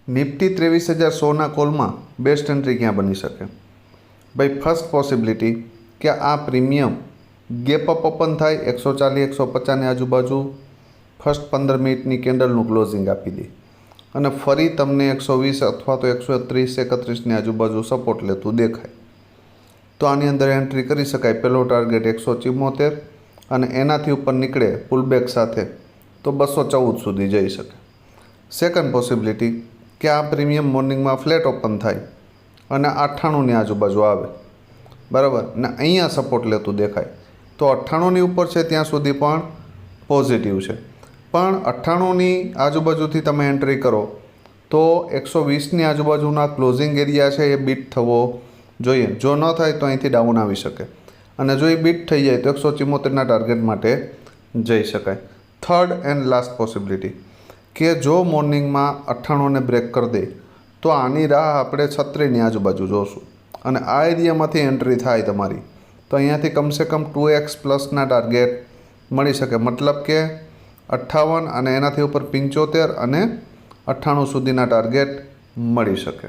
Nifty 23,100ના કોલમાં best entry ક્યાં બની શકે? ભાઈ ફર્સ્ટ પોસિબિલિટી કે આ પ્રીમિયમ ગેપ અપ ઓપન થાય 140-150ની આજુબાજુ ફર્સ્ટ 15 મિનિટની કેન્ડલનું ક્લોઝિંગ આપી દે અને ફરી તમને 120 અથવા તો 130-31ની આજુબાજુ સપોર્ટ લેતું દેખાય તો આની અંદર એન્ટ્રી કરી શકાય. પહેલો ટાર્ગેટ 174 અને એનાથી ઉપર નીકળે પુલબેક સાથે તો 214 સુધી જઈ શકે. સેકન્ડ પોસિબિલિટી કે આ પ્રીમિયમ મોર્નિંગમાં ફ્લેટ ઓપન થાય અને 98ની આજુબાજુ આવે, બરાબર, ને અહીંયા સપોર્ટ લેતું દેખાય તો 98ની ઉપર છે ત્યાં સુધી પણ પોઝિટિવ છે. પણ 98ની આજુબાજુથી તમે એન્ટ્રી કરો તો 120ની આજુબાજુના ક્લોઝિંગ એરિયા છે એ બીટ થવો જોઈએ. જો ન થાય તો અહીંથી ડાઉન આવી શકે અને જો એ બીટ થઈ જાય તો 174ના ટાર્ગેટ માટે જઈ શકાય. થર્ડ એન્ડ લાસ્ટ પોસિબિલિટી કે જો મોર્નિંગમાં 98ને બ્રેક કરી દે તો આની રાહ આપણે 36ની આજુબાજુ જોશું અને આ એરિયામાંથી એન્ટ્રી થાય તમારી તો અહીંયાથી કમસે કમ 2x પ્લસના ટાર્ગેટ મળી શકે. મતલબ કે 58 અને એનાથી ઉપર 75 અને 98 સુધીના ટાર્ગેટ મળી શકે.